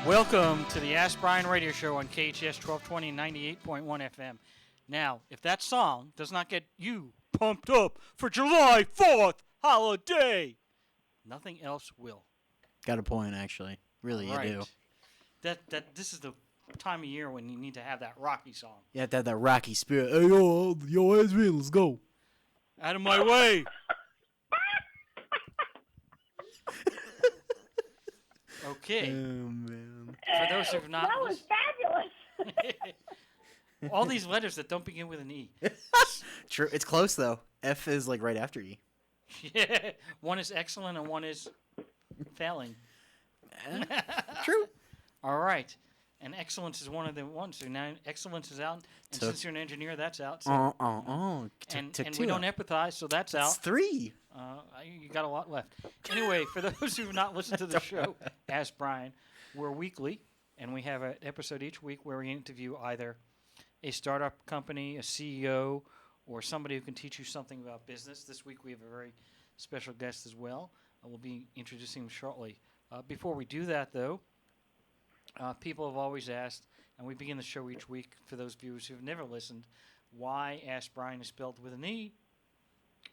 Welcome to the Ask Brien radio show on KHTS 1220 and 98.1 FM. Now, if that song does not get you pumped up for July 4th holiday, nothing else will. Got a point, actually. Really, right. You do. This is the time of year when you need to have that Rocky song. You have to have that Rocky spirit. Hey, yo, Ezra, let's go. Out of my way. Okay. Oh, man. For those who have not... That was fabulous. all these letters that don't begin with an E. True. It's close, though. F is, like, right after E. Yeah. One is excellent and one is failing. True. All right. And excellence is one of the ones. So now excellence is out. And since you're an engineer, that's out. So. And we don't empathize, so that's out. It's 3. You got a lot left. Anyway, for those who have not listened to the show, Ask Brien, we're weekly, and we have an episode each week where we interview either a startup company, a CEO, or somebody who can teach you something about business. This week we have a very special guest as well. We'll be introducing him shortly. Before we do that, though, people have always asked, and we begin the show each week for those viewers who have never listened, why Ask Brien is spelled with an E.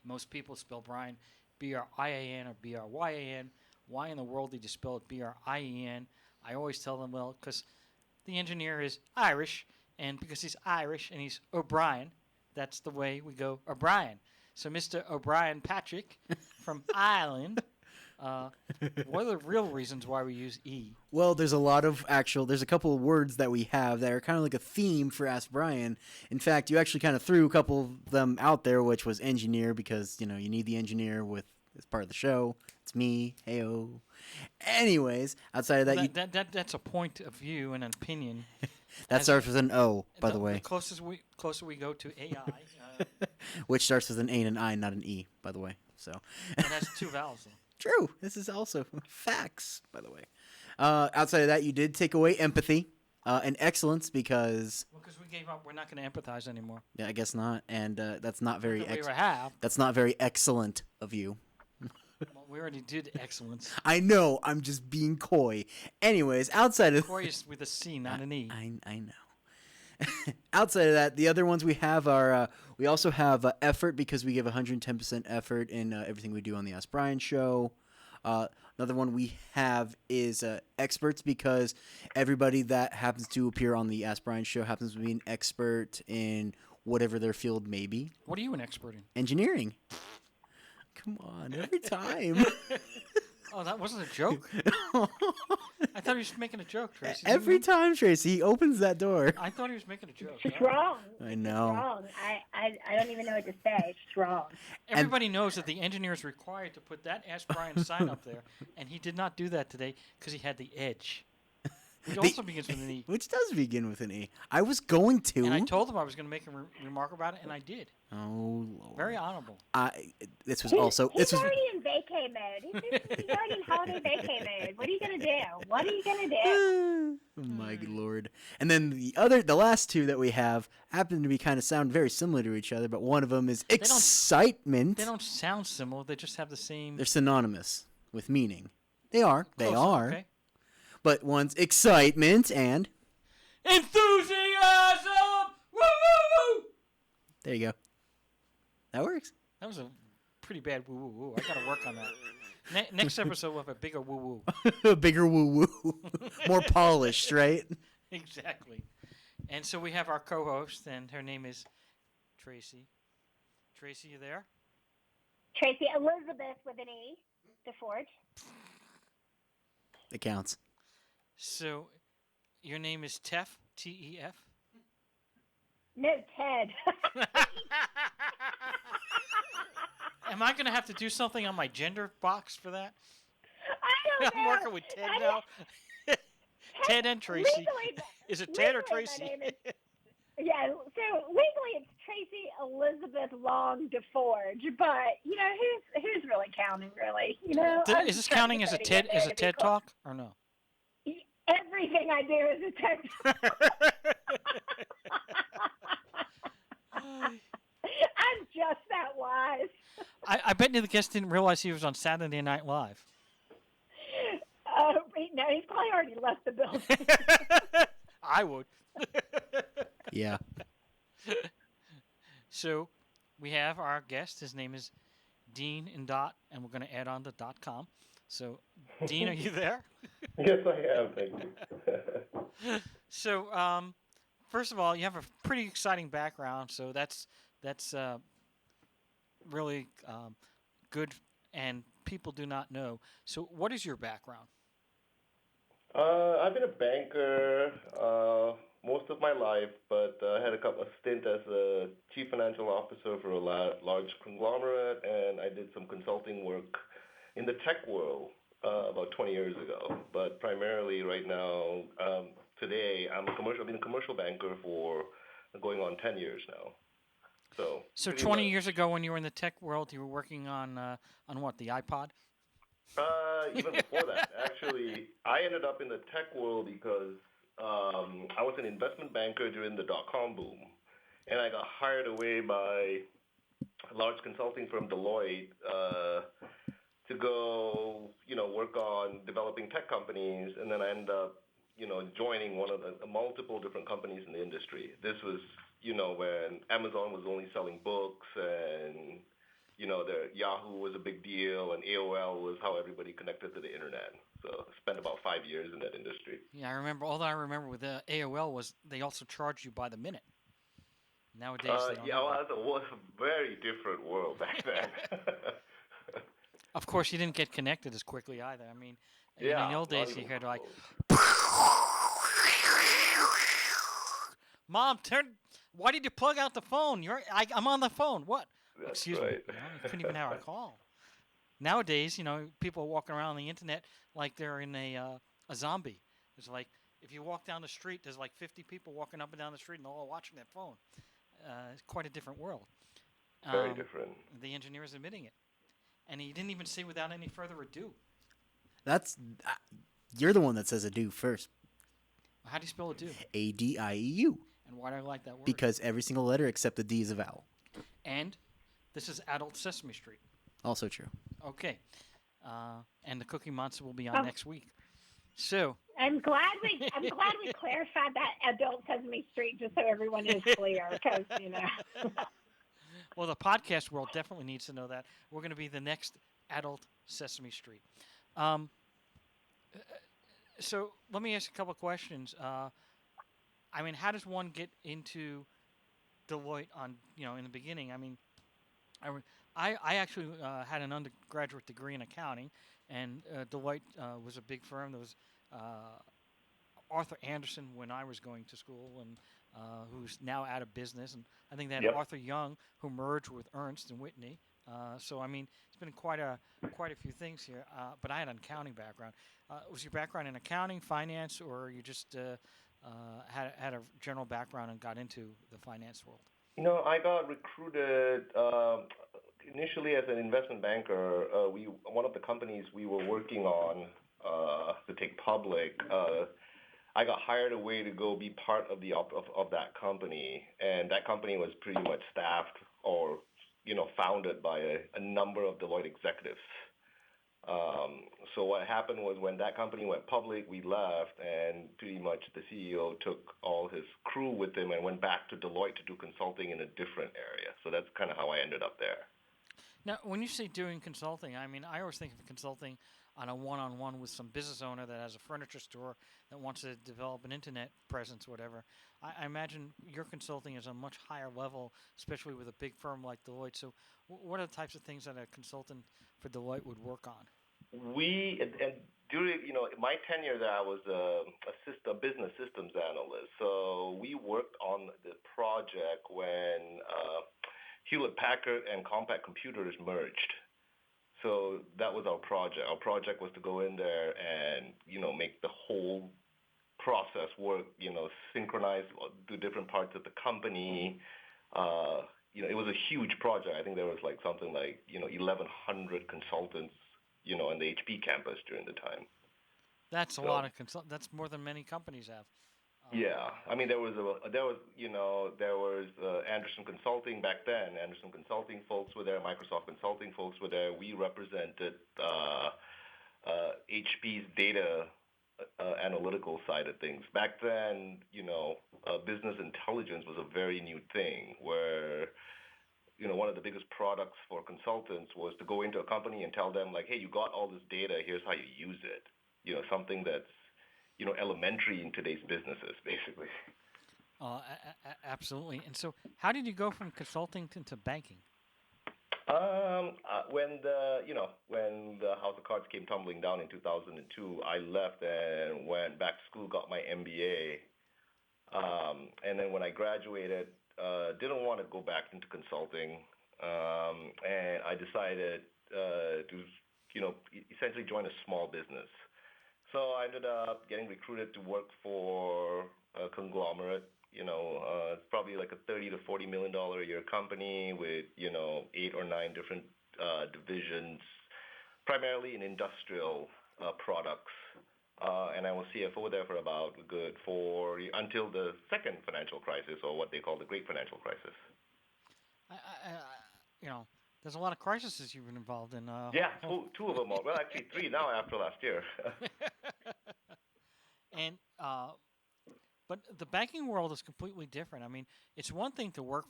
Most people spell Brien B-R-I-A-N or B-R-Y-A-N. Why in the world did you spell it B-R-I-E-N? I always tell them, well, because the engineer is Irish, and because he's Irish and he's O'Brien, that's the way we go O'Brien. So Mr. O'Brien Patrick from Ireland, what are the real reasons why we use E? Well, there's a couple of words that we have that are kind of like a theme for Ask Brien. In fact, you actually kind of threw a couple of them out there, which was engineer, because, you need the engineer as part of the show. It's me. Heyo. Anyways, outside of that, that's a point of view and an opinion. That starts with an O, by the way. The closer we go to AI. Which starts with an A and an I, not an E, by the way. So. And that's 2 vowels. True. This is also facts, by the way. Outside of that, you did take away empathy and excellence because... Well, because we gave up. We're not going to empathize anymore. Yeah, I guess not. And that's not very... That's not very excellent of you. Well, we already did excellence. I know. I'm just being coy. Anyways, outside of... Coy is with a C, not an E. I know. Outside of that, the other ones we have are... we also have effort because we give 110% effort in everything we do on the Ask Brien show. Another one we have is experts because everybody that happens to appear on the Ask Brien show happens to be an expert in whatever their field may be. What are you an expert in? Engineering. Come on, every time. Oh, that wasn't a joke? I thought he was making a joke, Tracy. Every time, Tracy, he opens that door. I thought he was making a joke. Strong. I know. Strong. I don't even know what to say. Strong. Everybody knows that the engineer is required to put that Ask Brien sign up there, and he did not do that today because he had the edge. Which also begins with an E. Which does begin with an E. I was going to. And I told him I was going to make a remark about it, and I did. Oh, Lord. Very honorable. He's already in vacay mode. He's already in holiday vacay mode. What are you going to do? What are you going to do? Oh, my Lord. And then the last two that we have happen to be kind of sound very similar to each other, but one of them is excitement. They don't sound similar. They just have the same... They're synonymous with meaning. They are. Close, they are. Okay. But one's excitement and... enthusiasm! Woo, woo, woo! There you go. That works. That was a pretty bad woo, woo, woo. I got to work on that. Next episode, we'll have a bigger woo, woo. A bigger woo, woo. More polished, right? Exactly. And so we have our co-host, and her name is Tracy. Tracy, you there? Tracy Elizabeth with an E, DeForge. It counts. So, your name is Tef, T-E-F? No, Ted. Am I going to have to do something on my gender box for that? I don't know. I'm working with Ted now. Ted and Tracy. Is it Ted or Tracy? Yeah, so legally it's Tracy Elizabeth Long DeForge, but who's really counting? Really, is this counting as a TED talk or no? Everything I do is a TED talk. I'm just that wise. I bet the guest didn't realize he was on Saturday Night Live. No, he's probably already left the building. I would. Yeah. So we have our guest. His name is Dean and Dot, and we're going to add on the .com. So, Dean, are you there? Yes, I am. Thank you. So, first of all, you have a pretty exciting background. So that's really good, and people do not know. So, what is your background? I've been a banker most of my life, but I had a stint as a chief financial officer for a large conglomerate, and I did some consulting work in the tech world about 20 years ago. But primarily right now, today, I've been a commercial banker for going on 10 years now. So pretty 20 much- years ago, when you were in the tech world, you were working on what, the iPod? Even before that, actually, I ended up in the tech world because I was an investment banker during the dot-com boom, and I got hired away by a large consulting firm, Deloitte, to go, work on developing tech companies, and then I ended up, joining one of the multiple different companies in the industry. This was, when Amazon was only selling books, and the Yahoo was a big deal, and AOL was how everybody connected to the internet. So I spent about 5 years in that industry. Yeah, I remember. All that I remember with AOL was they also charged you by the minute. Nowadays, they don't. Yeah, well, it was a very different world back then. Of course, you didn't get connected as quickly either. I mean, Yeah, in the old not days, you even had like, close. "Mom, why did you plug out the phone? I'm on the phone. What? That's Excuse right. me. You couldn't even have a call. Nowadays, people are walking around the internet like they're in a zombie. It's like if you walk down the street, there's like 50 people walking up and down the street, and they're all watching their phone. It's quite a different world. Very different. The engineer is admitting it, and he didn't even say without any further ado. That's you're the one that says adieu first. How do you spell ado? ADIEU. And why do I like that word? Because every single letter except the D is a vowel. And this is Adult Sesame Street. Also true. Okay. And the Cookie Monster will be on next week. So I'm glad we clarified that Adult Sesame Street just so everyone is clear, because well, the podcast world definitely needs to know that we're going to be the next Adult Sesame Street. So let me ask a couple of questions. I mean, how does one get into Deloitte in the beginning? I mean, I actually had an undergraduate degree in accounting, and Deloitte was a big firm. There was Arthur Anderson when I was going to school, and who's now out of business. And I think they had Yep. Arthur Young, who merged with Ernst and Whitney. So I mean, it's been quite a few things here. But I had an accounting background. Was your background in accounting, finance, or you just had a general background and got into the finance world? I got recruited initially as an investment banker. One of the companies we were working on to take public. I got hired away to go be part of of that company, and that company was pretty much staffed or founded by a number of Deloitte executives. So what happened was when that company went public, we left, and pretty much the CEO took all his crew with him and went back to Deloitte to do consulting in a different area. So that's kind of how I ended up there. Now, when you say doing consulting, I mean, I always think of consulting on a one-on-one with some business owner that has a furniture store that wants to develop an internet presence, whatever. I imagine your consulting is a much higher level, especially with a big firm like Deloitte. So what are the types of things that a consultant for Deloitte would work on? And during my tenure there, I was a business systems analyst. So we worked on the project when Hewlett Packard and Compaq Computers merged. So that was our project. Our project was to go in there and make the whole process work. Synchronize to different parts of the company. It was a huge project. I think there was something like 1,100 consultants in the HP campus during the time. That's a lot of That's more than many companies have. Yeah, I mean there was Anderson Consulting back then. Anderson Consulting folks were there. Microsoft Consulting folks were there. We represented HP's data analytical side of things. Back then, business intelligence was a very new thing where, one of the biggest products for consultants was to go into a company and tell them like, hey, you got all this data, here's how you use it. Something that's, elementary in today's businesses, basically. Absolutely. And so, how did you go from consulting to banking? When the House of Cards came tumbling down in 2002, I left and went back to school, got my MBA, and then when I graduated, didn't want to go back into consulting, and I decided to, essentially join a small business. So I ended up getting recruited to work for a conglomerate. It's probably like a $30 to $40 million a year company with, 8 or 9 different divisions, primarily in industrial products. And I was CFO there for about until the second financial crisis, or what they call the Great Financial Crisis. There's a lot of crises you've been involved in. Yeah, two of them. Well, actually 3 now after last year. And but the banking world is completely different. I mean, it's one thing to work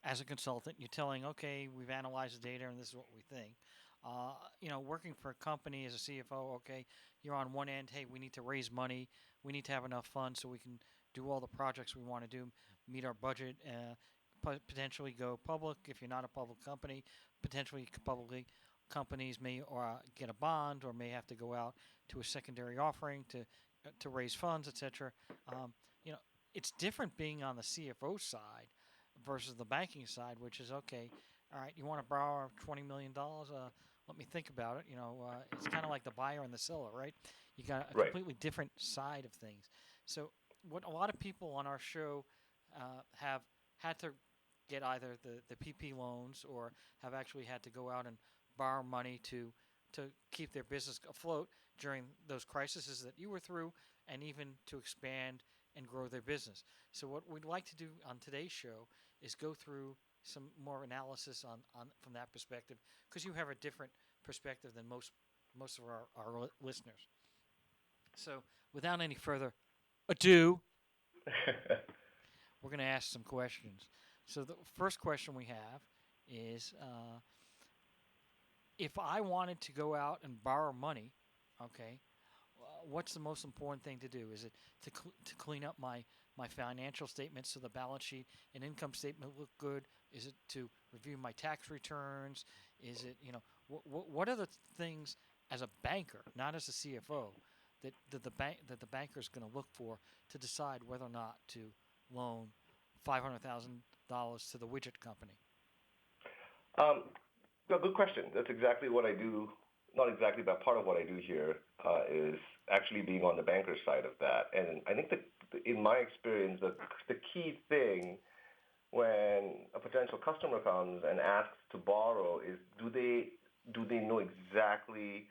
as a consultant. You're telling, okay, we've analyzed the data and this is what we think. Working for a company as a CFO, okay, you're on one end, hey, we need to raise money. We need to have enough funds so we can do all the projects we want to do, meet our budget, potentially go public. If you're not a public company, potentially companies may get a bond or may have to go out to a secondary offering to raise funds, etc. It's different being on the CFO side versus the banking side, which is okay. All right, you want to borrow $20 million? Let me think about it. It's kind of like the buyer and the seller, right? You got a completely different side of things. So what a lot of people on our show have had to get either the PP loans or have actually had to go out and borrow money to keep their business afloat during those crises that you were through, and even to expand and grow their business. So what we'd like to do on today's show is go through some more analysis on from that perspective, because you have a different perspective than most of our listeners. So without any further ado, we're going to ask some questions. So the first question we have is, if I wanted to go out and borrow money, okay, what's the most important thing to do? Is it to clean up my financial statements so the balance sheet and income statement look good? Is it to review my tax returns? Is it, what are the things as a banker, not as a CFO, that the banker is going to look for to decide whether or not to loan $500,000 to the widget company? No, good question. That's exactly what I do. Not exactly, but part of what I do here is actually being on the banker side of that. And I think that in my experience, the key thing when a potential customer comes and asks to borrow is, do they know exactly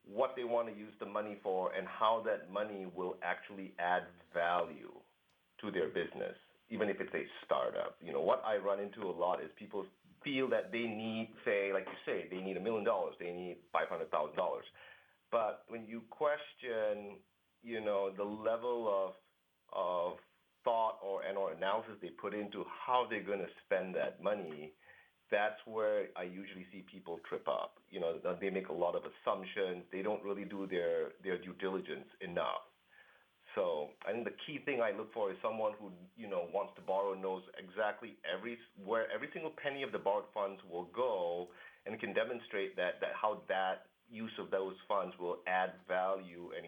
what they want to use the money for and how that money will actually add value to their business, even if it's a startup. What I run into a lot is people feel that they need, say, like you say, they need $1 million, they need $500,000. But when you question, the level of thought or analysis they put into how they're going to spend that money, that's where I usually see people trip up. They make a lot of assumptions. They don't really do their due diligence enough. So I think the key thing I look for is someone who, wants to borrow, knows exactly where every single penny of the borrowed funds will go, and can demonstrate that how that use of those funds will add value and,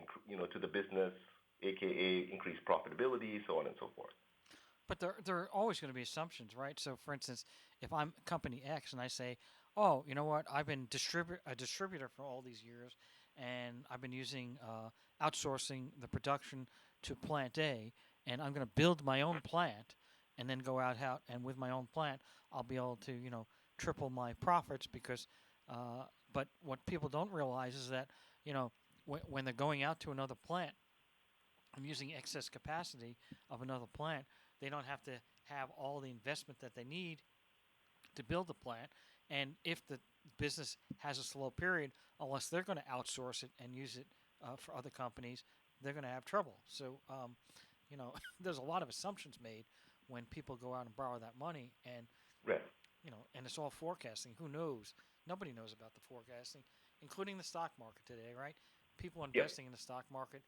to the business, aka increase profitability, so on and so forth. But there are always going to be assumptions, right? So, for instance, if I'm company X and I say, oh, you know what, I've been a distributor for all these years, and I've been using outsourcing the production to plant A, and I'm going to build my own plant and then go out and with my own plant, I'll be able to, triple my profits because, but what people don't realize is that, when they're going out to another plant, I'm using excess capacity of another plant. They don't have to have all the investment that they need to build the plant. And if the business has a slow period, unless they're going to outsource it and use it for other companies, they're going to have trouble. So, there's a lot of assumptions made when people go out and borrow that money, and Right. and it's all forecasting. Who knows? Nobody knows about the forecasting, including the stock market today, right? People investing in the stock market,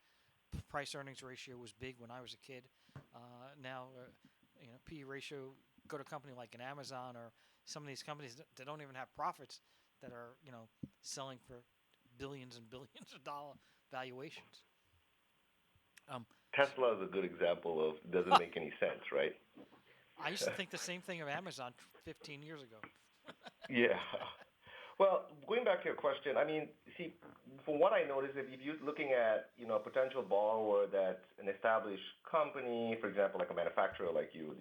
price earnings ratio was big when I was a kid. Now, PE ratio, go to a company like an Amazon or some of these companies that don't even have profits that are, selling for billions and billions of dollar valuations. Tesla is a good example of doesn't make any sense, right? I used to think the same thing of Amazon 15 years ago. Yeah. Well, going back to your question, I mean, see, from what I noticed, if you're looking at, a potential borrower that's an established company, for example, like a manufacturer like you,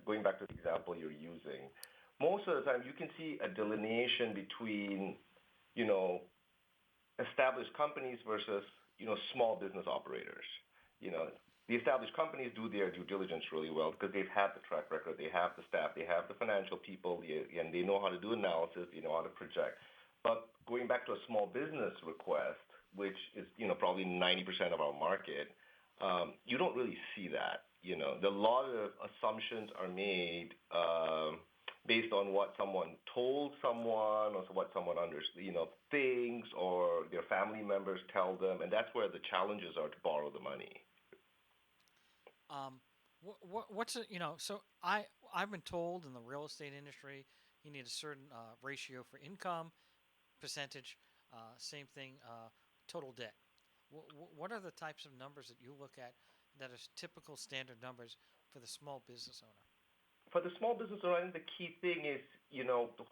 going back to the example you're using, most of the time you can see a delineation between, established companies versus, small business operators. The established companies do their due diligence really well because they've had the track record, they have the staff, they have the financial people, and they know how to do analysis, they know how to project. But going back to a small business request, which is, probably 90% of our market, you don't really see that. A lot of assumptions are made based on what someone told someone or what someone thinks or their family members tell them, and that's where the challenges are to borrow the money. What's it? So I've been told in the real estate industry you need a certain ratio for income, percentage, same thing, total debt. What are the types of numbers that you look at that are typical standard numbers for the small business owner? For the small business owner, I think the key thing is,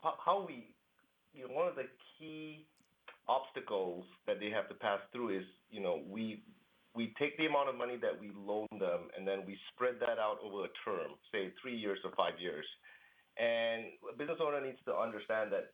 how we, one of the key obstacles that they have to pass through is, we take the amount of money that we loan them, and then we spread that out over a term, say 3 years or 5 years. And a business owner needs to understand that,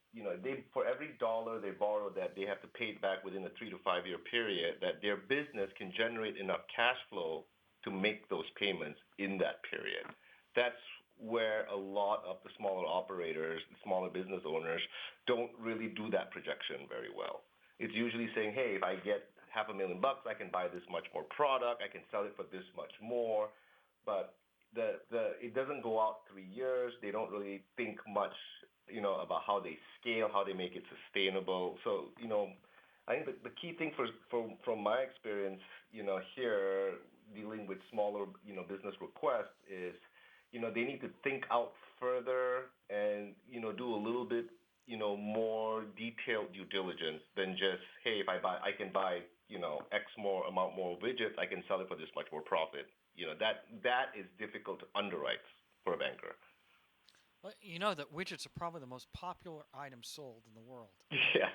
for every dollar they borrow, that they have to pay it back within a 3 to 5 year period, that their business can generate enough cash flow to make those payments in that period. That's where a lot of the smaller operators, the smaller business owners, don't really do that projection very well. It's usually saying, hey, if I get $500,000, I can buy this much more product, I can sell it for this much more, but it doesn't go out 3 years. They don't really think much, about how they scale, how they make it sustainable. So, I think the key thing from my experience, here dealing with smaller, business requests is, they need to think out further and, do a little bit, more detailed due diligence than just, hey, if I can buy, X more amount more widgets, I can sell it for this much more profit. That is difficult to underwrite for a banker. Well, you know that widgets are probably the most popular item sold in the world. Yes.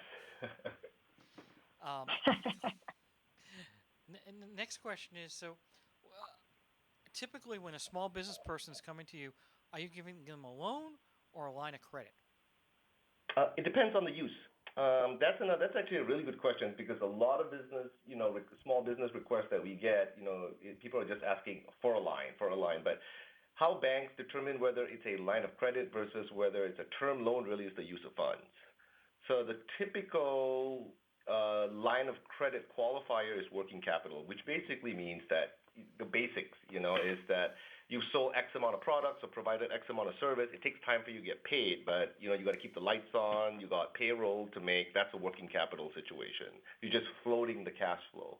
Next question is, so typically when a small business person is coming to you, are you giving them a loan or a line of credit? It depends on the use. That's actually a really good question because a lot of business, small business requests that we get, people are just asking for a line. But how banks determine whether it's a line of credit versus whether it's a term loan really is the use of funds. So the typical line of credit qualifier is working capital, which basically means that the basics, is that you've sold X amount of products or provided X amount of service. It takes time for you to get paid, but you got to keep the lights on. You got payroll to make. That's a working capital situation. You're just floating the cash flow.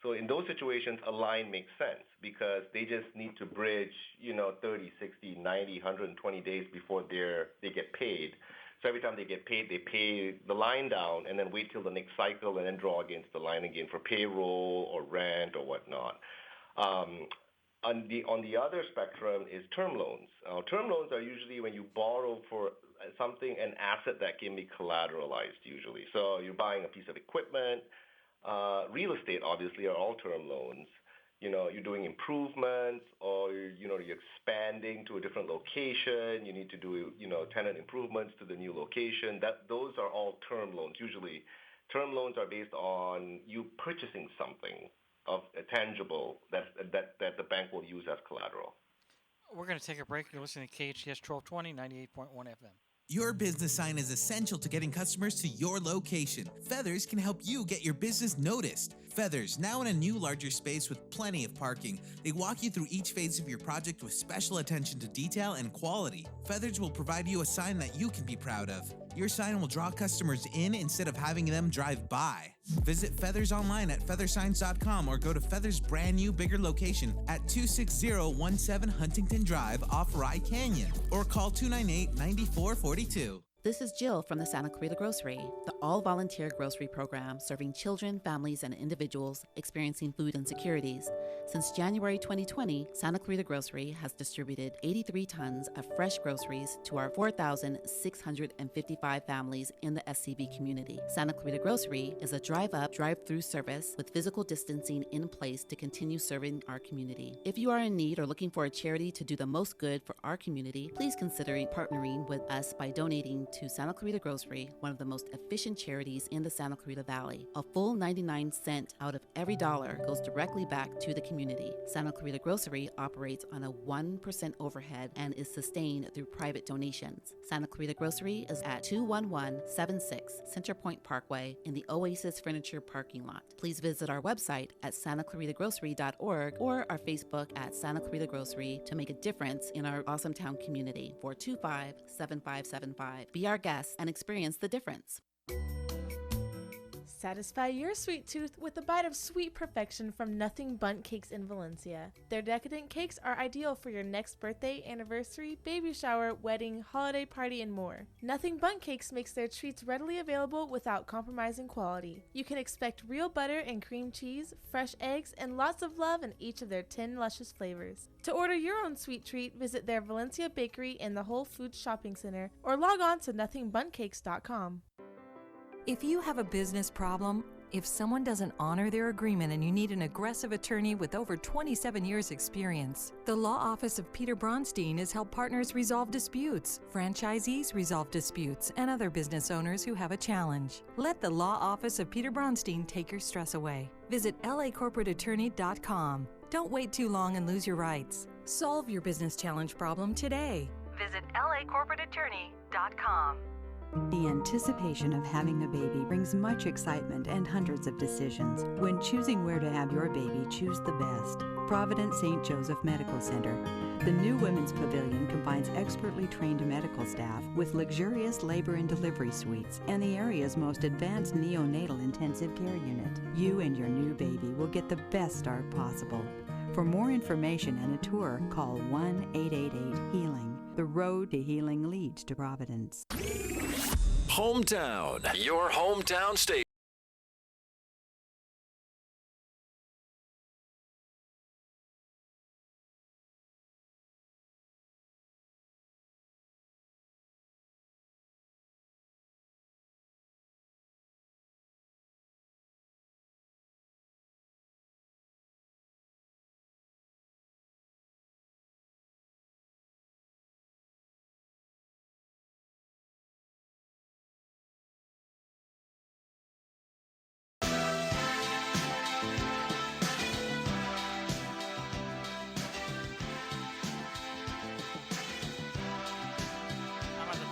So in those situations, a line makes sense because they just need to bridge, 30, 60, 90, 120 days before they get paid. So every time they get paid, they pay the line down and then wait till the next cycle and then draw against the line again for payroll or rent or whatnot. On the other spectrum is term loans. Term loans are usually when you borrow for something, an asset that can be collateralized usually. So you're buying a piece of equipment. Real estate obviously are all term loans. You're doing improvements or, you're expanding to a different location. You need to do, tenant improvements to the new location. Those are all term loans. Usually term loans are based on you purchasing something of a tangible that the bank will use as collateral. We're going to take a break. You're listening to KHTS 1220, 98.1 FM. Your business sign is essential to getting customers to your location. Feathers can help you get your business noticed. Feathers, now in a new larger space with plenty of parking. They walk you through each phase of your project with special attention to detail and quality. Feathers will provide you a sign that you can be proud of. Your sign will draw customers in instead of having them drive by. Visit Feathers online at feathersigns.com or go to Feathers' brand new bigger location at 26017 Huntington Drive off Rye Canyon or call 298-9442. This is Jill from the Santa Clarita Grocery, the all-volunteer grocery program serving children, families, and individuals experiencing food insecurities. Since January 2020, Santa Clarita Grocery has distributed 83 tons of fresh groceries to our 4,655 families in the SCB community. Santa Clarita Grocery is a drive-up, drive-through service with physical distancing in place to continue serving our community. If you are in need or looking for a charity to do the most good for our community, please consider partnering with us by donating to Santa Clarita Grocery, one of the most efficient charities in the Santa Clarita Valley. A full 99 cents out of every dollar goes directly back to the community. Santa Clarita Grocery operates on a 1% overhead and is sustained through private donations. Santa Clarita Grocery is at 21176 Center Point Parkway in the Oasis Furniture parking lot. Please visit our website at santaclaritagrocery.org or our Facebook at Santa Clarita Grocery to make a difference in our awesome town community. 425-7575. Be our guest and experience the difference. Satisfy your sweet tooth with a bite of sweet perfection from Nothing Bundt Cakes in Valencia. Their decadent cakes are ideal for your next birthday, anniversary, baby shower, wedding, holiday party, and more. Nothing Bundt Cakes makes their treats readily available without compromising quality. You can expect real butter and cream cheese, fresh eggs, and lots of love in each of their 10 luscious flavors. To order your own sweet treat, visit their Valencia Bakery in the Whole Foods Shopping Center or log on to nothingbundtcakes.com. If you have a business problem, if someone doesn't honor their agreement and you need an aggressive attorney with over 27 years experience, the Law Office of Peter Bronstein has helped partners resolve disputes, franchisees resolve disputes, and other business owners who have a challenge. Let the Law Office of Peter Bronstein take your stress away. Visit lacorporateattorney.com. Don't wait too long and lose your rights. Solve your business challenge problem today. Visit lacorporateattorney.com. The anticipation of having a baby brings much excitement and hundreds of decisions. When choosing where to have your baby, choose the best. Providence St. Joseph Medical Center. The new Women's Pavilion combines expertly trained medical staff with luxurious labor and delivery suites and the area's most advanced neonatal intensive care unit. You and your new baby will get the best start possible. For more information and a tour, call 1-888-HEALING. The road to healing leads to Providence. Hometown, your hometown station.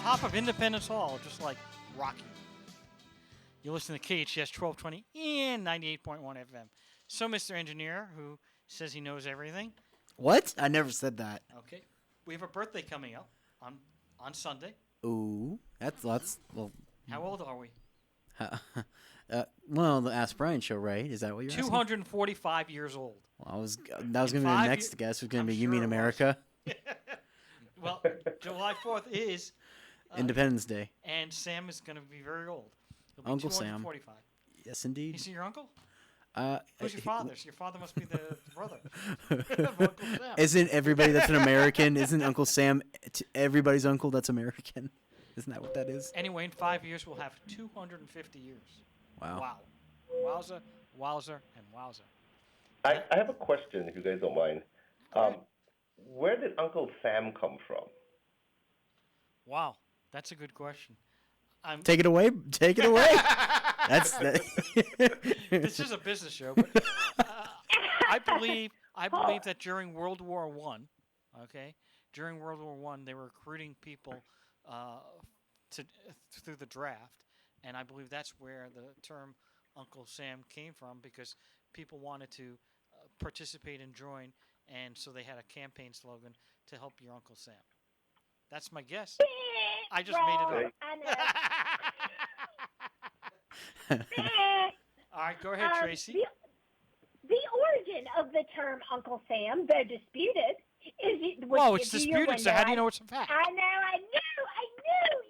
Top of Independence Hall, just like Rocky. You listen to KHTS 1220 and 98.1 FM. So, Mr. Engineer, who says he knows everything. What? I never said that. Okay. We have a birthday coming up on Sunday. Ooh, that's lots. Well, how old are we? Well, the Ask Brien show, right? Is that what you're 245 years old. Well, that was going to be the next guess. Was going to be You Mean America? Well, July 4th is Independence Day. And Sam is going to be very old. He'll be Uncle Sam. 245. Yes, indeed. Is he your uncle? Who's your father? Your father must be the brother of Uncle Sam. Isn't everybody that's an American, isn't Uncle Sam everybody's uncle that's American? Isn't that what that is? Anyway, in 5 years, we'll have 250 years. Wow. Wow. Wowza, wowzer, and wowzer. I have a question, if you guys don't mind. Where did Uncle Sam come from? Wow, that's a good question. Take it away. Take it away. This is a business show. But, I believe that during World War I, during World War I, they were recruiting people through the draft, and I believe that's where the term Uncle Sam came from because people wanted to participate and join, and so they had a campaign slogan to help your Uncle Sam. That's my guess. I just made it up. I know. All right, go ahead, Tracy. The origin of the term Uncle Sam, though disputed, is Whoa, it's disputed. So how do you know it's a fact? I knew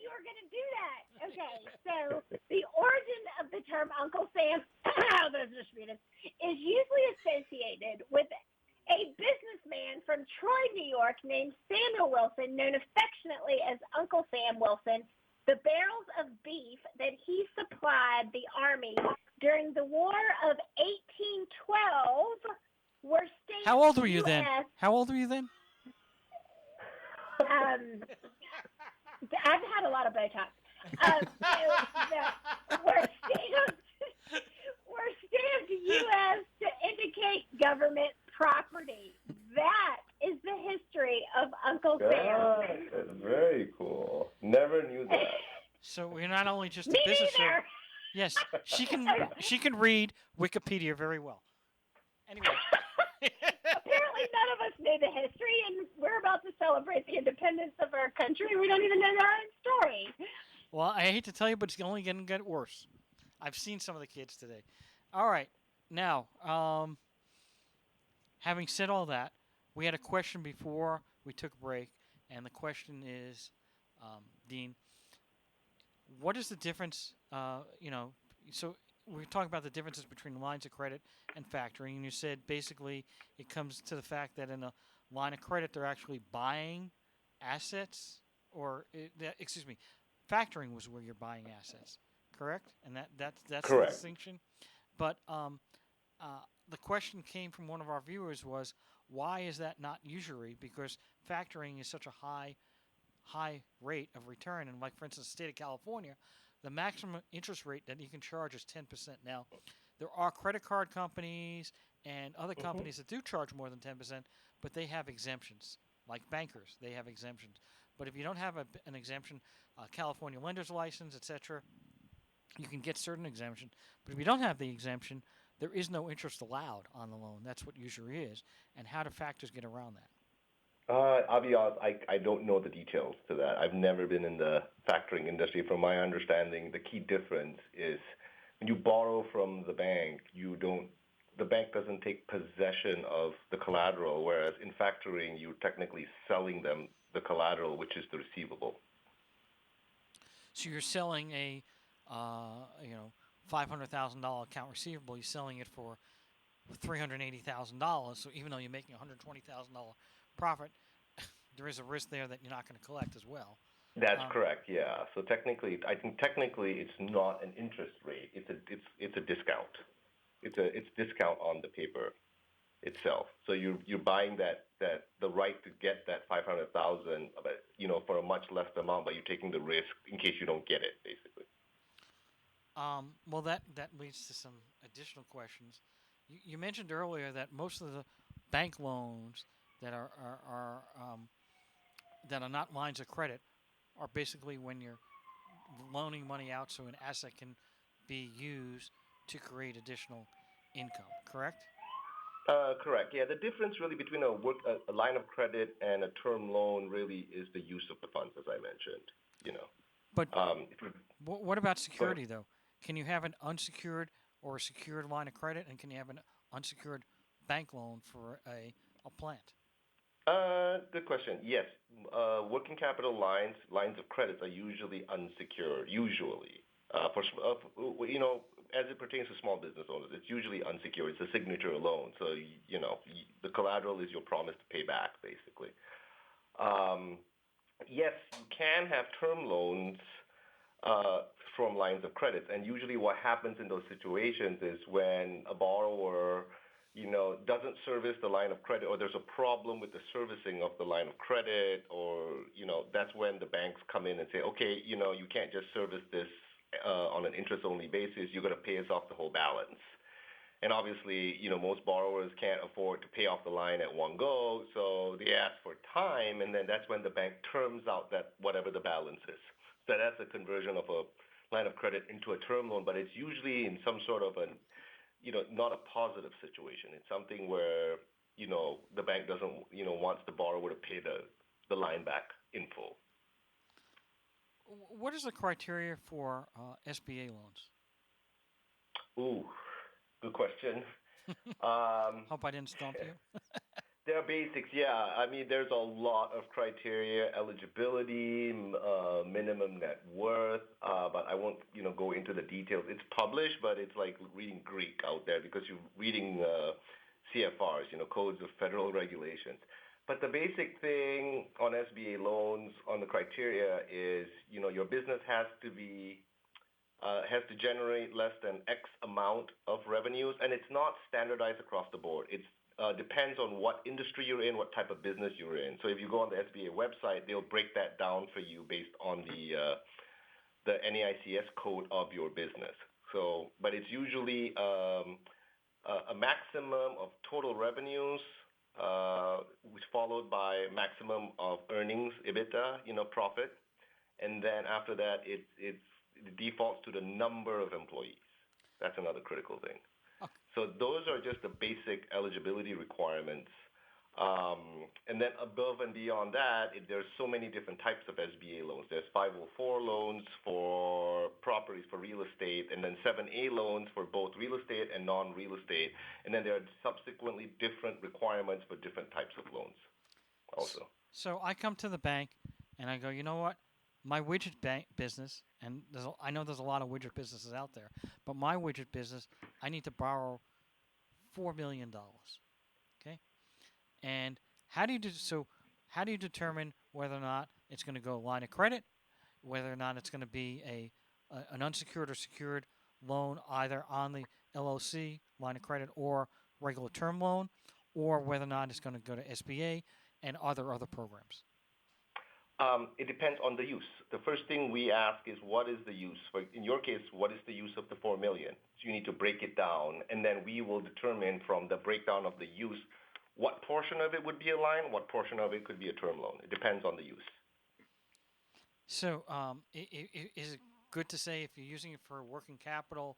you were going to do that. Okay, so the origin of the term Uncle Sam, although disputed, is usually associated with a businessman from Troy, New York, named Samuel Wilson, known affectionately as Uncle Sam Wilson. The barrels of beef that he supplied the Army during the War of 1812 were stationed. How old were you then? How old were you then? I've had a lot of Botox. Were stamped U.S. to indicate government property. That is the history of Uncle Sam. That's very cool. Never knew that. So we're not only just a Me business show. neither. Yes, she can read Wikipedia very well. Anyway. Apparently none of us knew the history, and we're about to celebrate the independence of our country. We don't even know our own story. Well, I hate to tell you, but it's only going to get worse. I've seen some of the kids today. All right. Now, having said all that, we had a question before we took a break, and the question is, Dean, what is the difference, so we're talking about the differences between lines of credit and factoring, and you said basically it comes to the fact that in a line of credit they're actually buying assets, factoring was where you're buying assets, correct? And that's correct. The distinction. But the question came from one of our viewers was, why is that not usury? Because factoring is such a high rate of return, and like for instance, the state of California, the maximum interest rate that you can charge is 10%. Now, there are credit card companies and other companies that do charge more than 10%, but they have exemptions. Like bankers, they have exemptions. But if you don't have an exemption, California lender's license, etc., you can get certain exemptions. But if you don't have the exemption, there is no interest allowed on the loan. That's what usury is. And how do factors get around that? I'll be honest, I don't know the details to that. I've never been in the factoring industry. From my understanding, the key difference is when you borrow from the bank, the bank doesn't take possession of the collateral, whereas in factoring, you're technically selling them the collateral, which is the receivable. So you're selling a $500,000 account receivable, you're selling it for $380,000. So even though you're making $120,000 profit, there is a risk there that you're not going to collect as well. That's correct. Yeah. So I think technically, it's not an interest rate. It's a discount. It's discount on the paper itself. So you're buying the right to get that $500,000, for a much less amount, but you're taking the risk in case you don't get it, basically. Well, that leads to some additional questions. You mentioned earlier that most of the bank loans that are not lines of credit are basically when you're loaning money out so an asset can be used to create additional income, correct? Correct. Yeah, the difference really between a line of credit and a term loan really is the use of the funds, as I mentioned. But what about security, though? Can you have an unsecured or a secured line of credit, and can you have an unsecured bank loan for a plant? Good question. Yes, working capital lines of credit are usually unsecured. Usually, as it pertains to small business owners, it's usually unsecured. It's a signature loan, so the collateral is your promise to pay back, basically. Yes, you can have term loans from lines of credit, and usually what happens in those situations is when a borrower doesn't service the line of credit, or there's a problem with the servicing of the line of credit, or, that's when the banks come in and say, okay, you can't just service this on an interest-only basis. You're going to pay us off the whole balance. And obviously, most borrowers can't afford to pay off the line at one go, so they ask for time, and then that's when the bank terms out that whatever the balance is. So that's a conversion of a line of credit into a term loan, but it's usually in some sort of an, not a positive situation. It's something where, the bank doesn't, wants the borrower to pay the line back in full. What is the criteria for SBA loans? Ooh, good question. Hope I didn't stump you. There are basics, yeah. I mean, there's a lot of criteria: eligibility, minimum net worth. But I won't, go into the details. It's published, but it's like reading Greek out there because you're reading CFRs, codes of federal regulations. But the basic thing on SBA loans, on the criteria, is your business has to generate less than X amount of revenues, and it's not standardized across the board. It's depends on what industry you're in, what type of business you're in. So if you go on the SBA website, they'll break that down for you based on the NAICS code of your business. So, but it's usually a maximum of total revenues, which followed by maximum of earnings, EBITDA, profit, and then after that, it defaults to the number of employees. That's another critical thing. So those are just the basic eligibility requirements. And then above and beyond that, there's so many different types of SBA loans. There's 504 loans for properties, for real estate, and then 7A loans for both real estate and non-real estate. And then there are subsequently different requirements for different types of loans also. So I come to the bank and I go, you know what? My widget bank business, and I know there's a lot of widget businesses out there, but my widget business, I need to borrow $4 million. Okay, and how do you determine whether or not it's going to go line of credit, whether or not it's going to be an unsecured or secured loan, either on the LOC line of credit or regular term loan, or whether or not it's going to go to SBA and other programs? It depends on the use. The first thing we ask is, what is the use? In your case, what is the use of the $4 million? So you need to break it down, and then we will determine from the breakdown of the use what portion of it would be a line, what portion of it could be a term loan. It depends on the use. So is it good to say if you're using it for working capital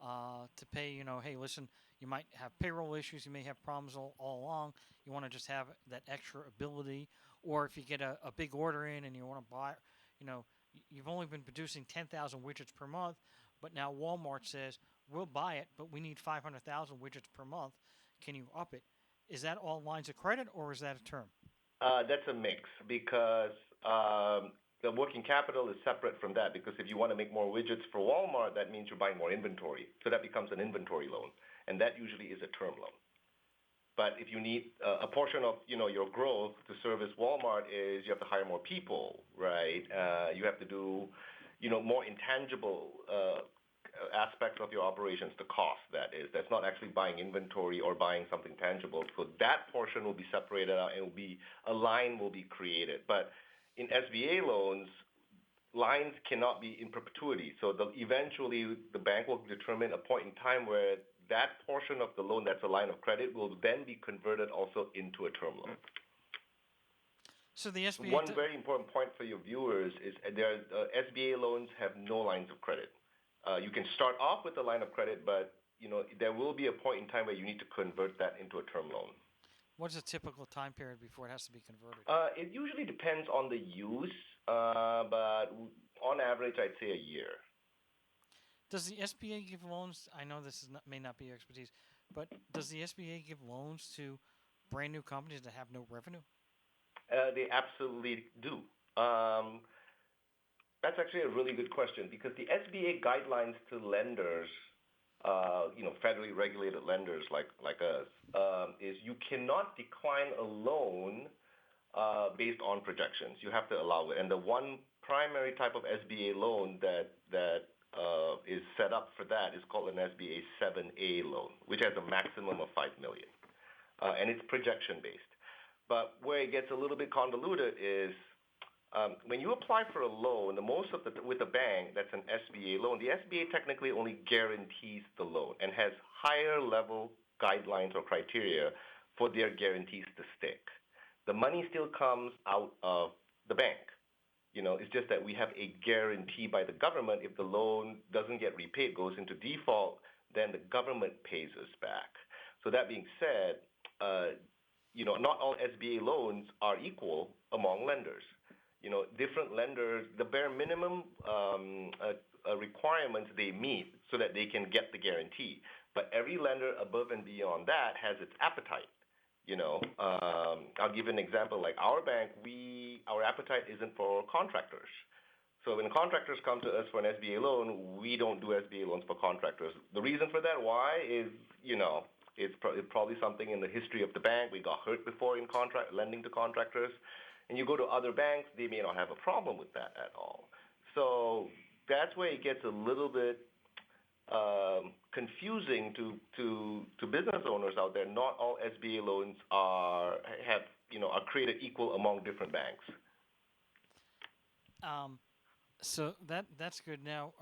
to pay, hey, listen, you might have payroll issues, you may have problems all along, you want to just have that extra ability, or if you get a big order in and you want to buy, you've only been producing 10,000 widgets per month, but now Walmart says, we'll buy it, but we need 500,000 widgets per month. Can you up it? Is that all lines of credit, or is that a term? That's a mix, because the working capital is separate from that, because if you want to make more widgets for Walmart, that means you're buying more inventory. So that becomes an inventory loan, and that usually is a term loan. But if you need a portion of your growth to service Walmart, is you have to hire more people, right? You have to do more intangible aspects of your operations, the cost, that is. That's not actually buying inventory or buying something tangible. So that portion will be separated out, and a line will be created. But in SBA loans, lines cannot be in perpetuity. So eventually the bank will determine a point in time where that portion of the loan that's a line of credit will then be converted also into a term loan. So the SBA... One very important point for your viewers is SBA loans have no lines of credit. You can start off with a line of credit, but there will be a point in time where you need to convert that into a term loan. What's a typical time period before it has to be converted? It usually depends on the use, but on average, I'd say a year. Does the SBA give loans? I know this may not be your expertise, but does the SBA give loans to brand new companies that have no revenue? They absolutely do. That's actually a really good question, because the SBA guidelines to lenders, federally regulated lenders like us, is you cannot decline a loan based on projections. You have to allow it. And the one primary type of SBA loan that is set up for that is called an SBA 7A loan, which has a maximum of $5 million. And it's projection-based. But where it gets a little bit convoluted is when you apply for a loan, with a bank that's an SBA loan, the SBA technically only guarantees the loan and has higher level guidelines or criteria for their guarantees to stick. The money still comes out of the bank. It's just that we have a guarantee by the government. If the loan doesn't get repaid, goes into default, then the government pays us back. So that being said, not all SBA loans are equal among lenders. Different lenders, the bare minimum requirements they meet so that they can get the guarantee. But every lender above and beyond that has its appetite. I'll give an example. Like our bank, our appetite isn't for contractors. So when contractors come to us for an SBA loan, we don't do SBA loans for contractors. The reason for that, why, is, it's probably something in the history of the bank. We got hurt before in lending to contractors. And you go to other banks, they may not have a problem with that at all. So that's where it gets a little bit confusing to business owners out there. Not all SBA loans are created equal among different banks. So that's good. Now,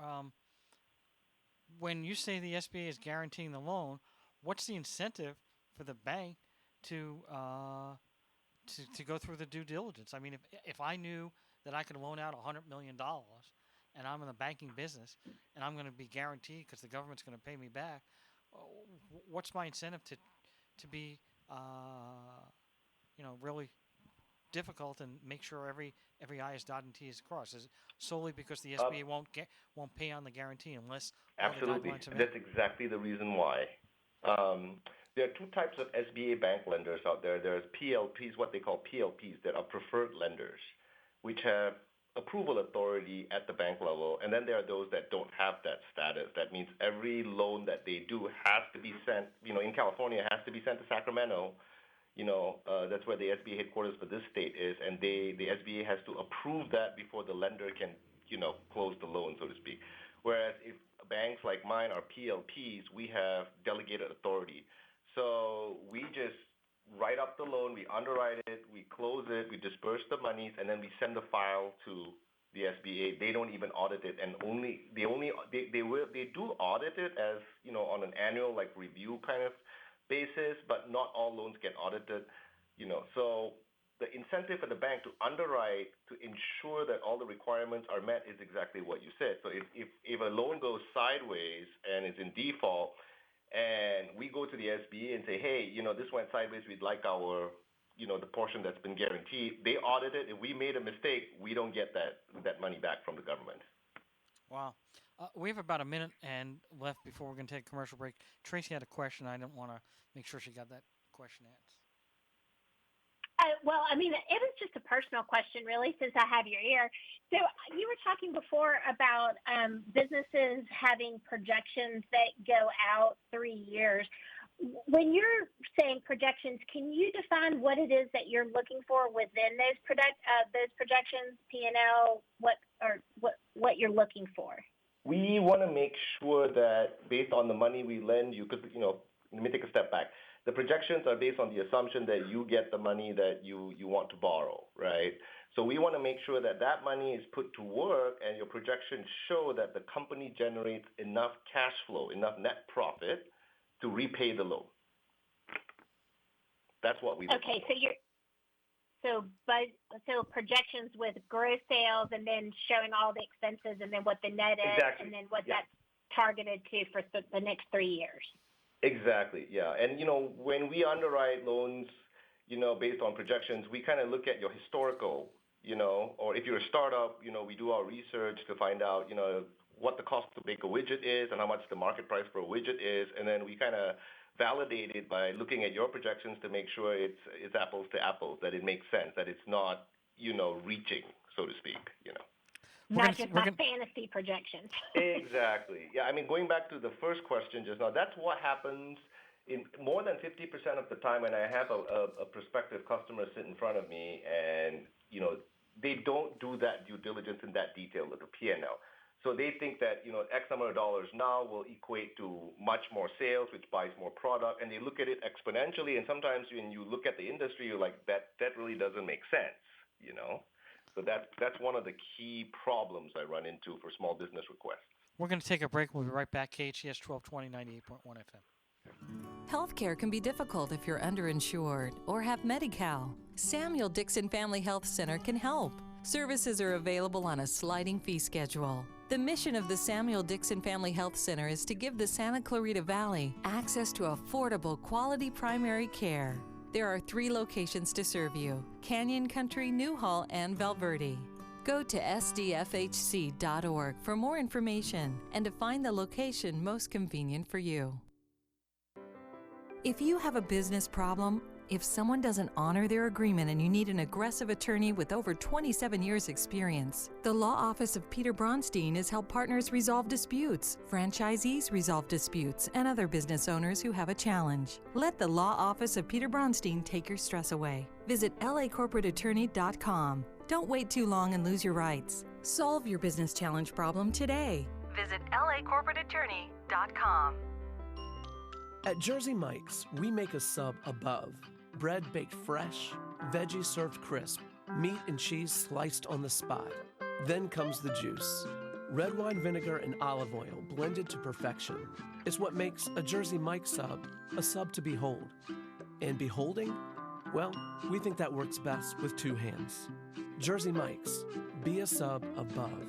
when you say the SBA is guaranteeing the loan, what's the incentive for the bank to go through the due diligence? I mean, if I knew that I could loan out $100 million and I'm in the banking business and I'm going to be guaranteed because the government's going to pay me back, what's my incentive to be really difficult and make sure every I is dotted and T is crossed? Is it solely because the SBA won't pay on the guarantee unless absolutely. That's exactly the reason why. There are two types of SBA bank lenders out there. There's PLPs, what they call PLPs, that are preferred lenders, which have approval authority at the bank level. And then there are those that don't have that status. That means every loan that they do has to be sent, in California, has to be sent to Sacramento. That's where the SBA headquarters for this state is, and the SBA has to approve that before the lender can, close the loan, so to speak. Whereas if banks like mine are PLPs, we have delegated authority. So we just write up the loan, we underwrite it, we close it, we disperse the monies, and then we send the file to the SBA. They don't even audit it, and they do audit it as on an annual review kind of basis, but not all loans get audited. So the incentive for the bank to underwrite to ensure that all the requirements are met is exactly what you said. So if a loan goes sideways and is in default, and we go to the SBA and say, hey, this went sideways, we'd like our, the portion that's been guaranteed. They audit it. If we made a mistake, we don't get that money back from the government. Wow. We have about a minute and left before we're going to take a commercial break. Tracy had a question. I didn't want to make sure she got that question answered. Well, I mean, it was just a personal question, really, since I have your ear. So you were talking before about businesses having projections that go out 3 years. When you're saying projections, can you define what it is that you're looking for within those projections, P&L, what you're looking for? We want to make sure that based on the money we lend you, because, let me take a step back. The projections are based on the assumption that you get the money that you want to borrow, right? So we want to make sure that money is put to work and your projections show that the company generates enough cash flow, enough net profit to repay the loan. That's what we look for. Okay, so projections with gross sales and then showing all the expenses and then what the net is exactly. And then what that's targeted to for the next 3 years. Exactly, yeah. And, when we underwrite loans, based on projections, we kind of look at your historical, or if you're a startup, we do our research to find out, what the cost to make a widget is and how much the market price for a widget is. And then we kind of validate it by looking at your projections to make sure it's apples to apples, that it makes sense, that it's not, reaching, so to speak, Not just my fantasy projections. Exactly. Yeah, I mean, going back to the first question just now, that's what happens in more than 50% of the time when I have a prospective customer sit in front of me and, they don't do that due diligence in that detail with the P&L. So they think that, X number of dollars now will equate to much more sales, which buys more product, and they look at it exponentially. And sometimes when you look at the industry, you're like, that really doesn't make sense, So that's one of the key problems I run into for small business requests. We're going to take a break. We'll be right back. KHTS 1220, 98.1 FM. Healthcare can be difficult if you're underinsured or have Medi-Cal. Samuel Dixon Family Health Center can help. Services are available on a sliding fee schedule. The mission of the Samuel Dixon Family Health Center is to give the Santa Clarita Valley access to affordable, quality primary care. There are 3 locations to serve you: Canyon Country, Newhall, and Valverde. Go to sdfhc.org for more information and to find the location most convenient for you. If you have a business problem, if someone doesn't honor their agreement and you need an aggressive attorney with over 27 years' experience, the law office of Peter Bronstein has helped partners resolve disputes, franchisees resolve disputes, and other business owners who have a challenge. Let the law office of Peter Bronstein take your stress away. Visit lacorporateattorney.com. Don't wait too long and lose your rights. Solve your business challenge problem today. Visit lacorporateattorney.com. At Jersey Mike's, we make a sub above. Bread baked fresh, veggies served crisp, meat and cheese sliced on the spot. Then comes the juice. Red wine vinegar and olive oil blended to perfection. It's what makes a Jersey Mike's sub a sub to behold. And beholding? Well, we think that works best with 2 hands. Jersey Mike's, be a sub above.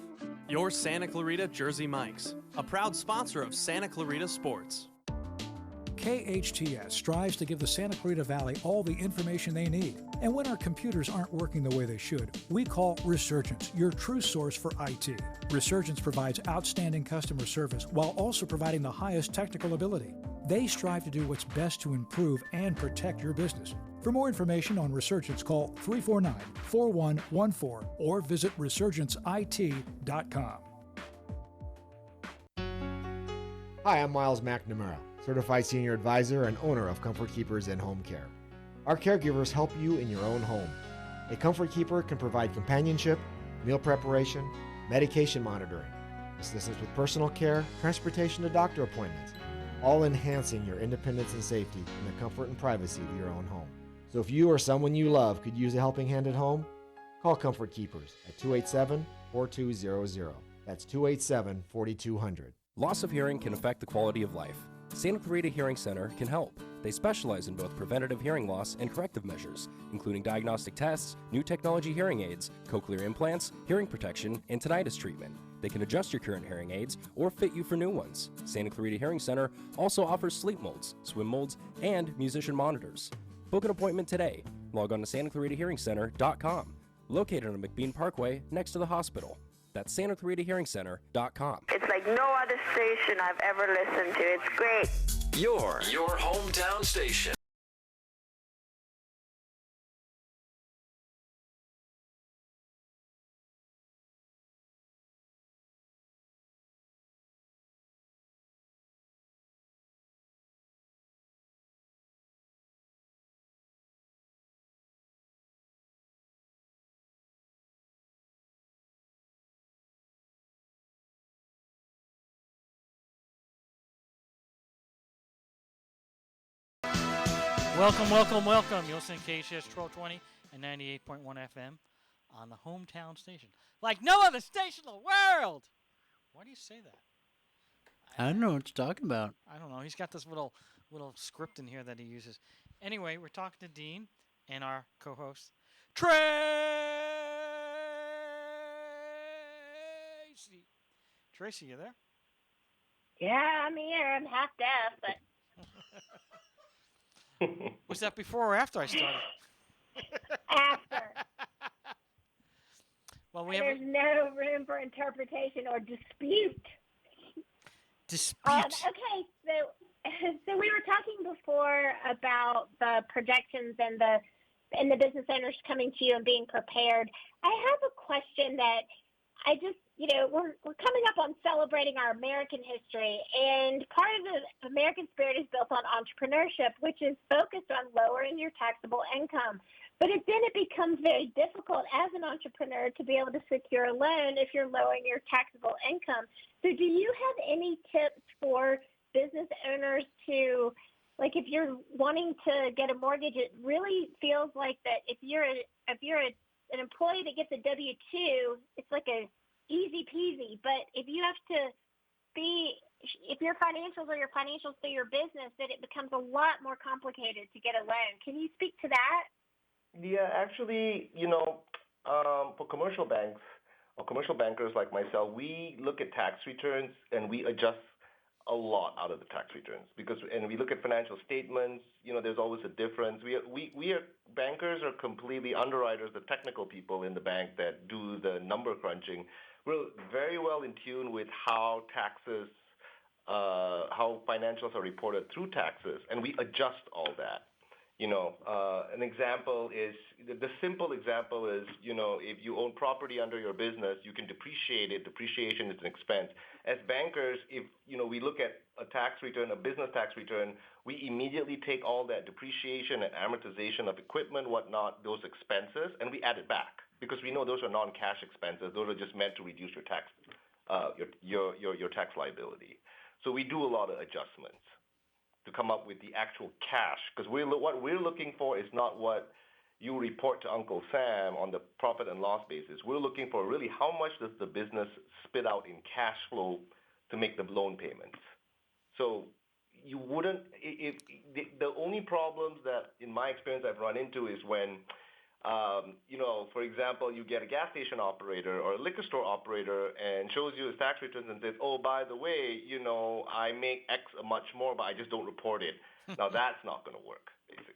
Your Santa Clarita Jersey Mike's, a proud sponsor of Santa Clarita Sports. KHTS strives to give the Santa Clarita Valley all the information they need. And when our computers aren't working the way they should, we call Resurgence your true source for IT. Resurgence provides outstanding customer service while also providing the highest technical ability. They strive to do what's best to improve and protect your business. For more information on Resurgence, call 349-4114 or visit resurgenceit.com. Hi, I'm Miles McNamara, Certified Senior Advisor and owner of Comfort Keepers in Home Care. Our caregivers help you in your own home. A Comfort Keeper can provide companionship, meal preparation, medication monitoring, assistance with personal care, transportation to doctor appointments, all enhancing your independence and safety in the comfort and privacy of your own home. So if you or someone you love could use a helping hand at home, call Comfort Keepers at 287-4200. That's 287-4200. Loss of hearing can affect the quality of life. Santa Clarita Hearing Center can help. They specialize in both preventative hearing loss and corrective measures, including diagnostic tests, new technology hearing aids, cochlear implants, hearing protection, and tinnitus treatment. They can adjust your current hearing aids or fit you for new ones. Santa Clarita Hearing Center also offers sleep molds, swim molds, and musician monitors. Book an appointment today. Log on to SantaClaritaHearingCenter.com. Located on McBean Parkway next to the hospital. That's SantaClaritaHearingCenter.com. It's like no other station I've ever listened to. It's great. Your hometown station. Welcome, welcome, welcome. You'll listen to KHTS 1220 and 98.1 FM on the hometown station. Like no other station in the world! Why do you say that? I don't know what you're talking about. I don't know. He's got this little script in here that he uses. Anyway, we're talking to Dean and our co-host, Tracy. Tracy, you there? Yeah, I'm here. I'm half deaf, but... Was that before or after I started? After. Well, There's no room for interpretation or dispute. Dispute. Okay, so we were talking before about the projections and the business owners coming to you and being prepared. I have a question that I just, we're coming up on celebrating our American history, and part of the American spirit is built on entrepreneurship, which is focused on lowering your taxable income. But then it becomes very difficult as an entrepreneur to be able to secure a loan if you're lowering your taxable income. So do you have any tips for business owners to, like, if you're wanting to get a mortgage, it really feels like that if you're an employee that gets a W-2, it's like a easy peasy, but if you have to if your financials are your financials for your business, then it becomes a lot more complicated to get a loan. Can you speak to that? Yeah, actually, For commercial banks or commercial bankers like myself, we look at tax returns and we adjust a lot out of the tax returns and we look at financial statements. There's always a difference. We are bankers are completely underwriters, the technical people in the bank that do the number crunching. We're very well in tune with how taxes, how financials are reported through taxes, and we adjust all that. An example is the simple example is, if you own property under your business, you can depreciate it. Depreciation is an expense. As bankers, if we look at a tax return, a business tax return, we immediately take all that depreciation and amortization of equipment, whatnot, those expenses, and we add it back because we know those are non-cash expenses. Those are just meant to reduce your tax, your tax liability. So we do a lot of adjustments to come up with the actual cash, because what we're looking for is not what you report to Uncle Sam on the profit and loss basis. We're looking for really how much does the business spit out in cash flow to make the loan payments. So you wouldn't, the only problems that in my experience I've run into is when, for example, you get a gas station operator or a liquor store operator and shows you his tax returns and says, oh, by the way, I make X much more, but I just don't report it. Now, that's not going to work, basically.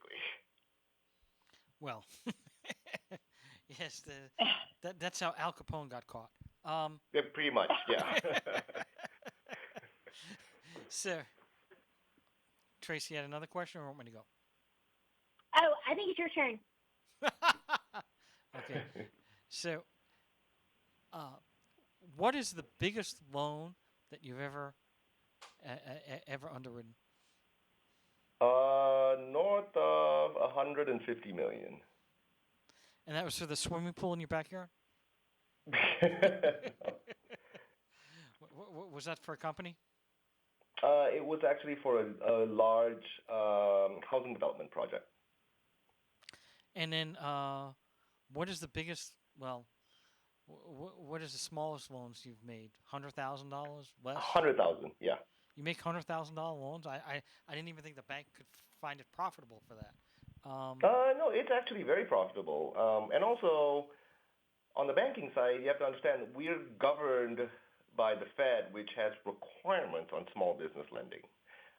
Well, yes, that's how Al Capone got caught. Yeah, pretty much, yeah. So, Tracy had another question, or want me to go? Oh, I think it's your turn. Okay. So, what is the biggest loan that you've ever underwritten? North of $150 million. And that was for the swimming pool in your backyard? Was that for a company? It was actually for a large housing development project. And then, what is the biggest? Well, what is the smallest loans you've made? $100,000 less? $100,000, yeah. You make $100,000 loans? I didn't even think the bank could find it profitable for that. No, it's actually very profitable. And also, on the banking side, you have to understand we're governed by the Fed, which has requirements on small business lending.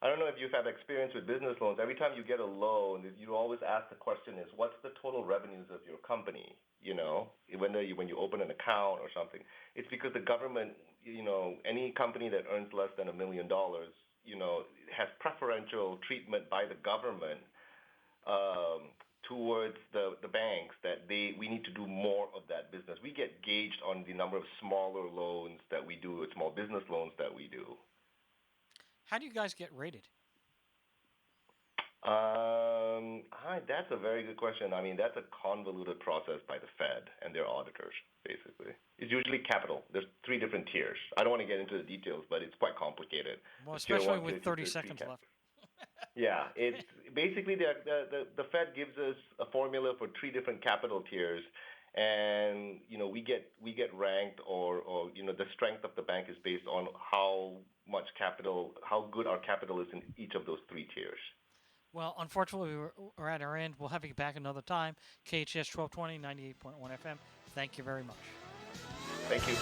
I don't know if you've had experience with business loans. Every time you get a loan, you always ask the question is, what's the total revenues of your company? When you open an account or something. It's because the government, any company that earns less than $1 million, has preferential treatment by the government towards the banks that we need to do more of that business. We get gauged on the number of smaller loans that we do, small business loans that we do. How do you guys get rated? That's a very good question. I mean, that's a convoluted process by the Fed and their auditors, basically. It's usually capital. There's 3 different tiers. I don't want to get into the details, but it's quite complicated. Well, especially with 30 seconds left. Yeah, it's basically the Fed gives us a formula for 3 different capital tiers, and we get ranked, or the strength of the bank is based on how much capital, how good our capital is in each of those 3 tiers. Well, unfortunately, we're at our end. We'll have you back another time. KHTS 1220, 98.1 FM. Thank you very much. Thank you.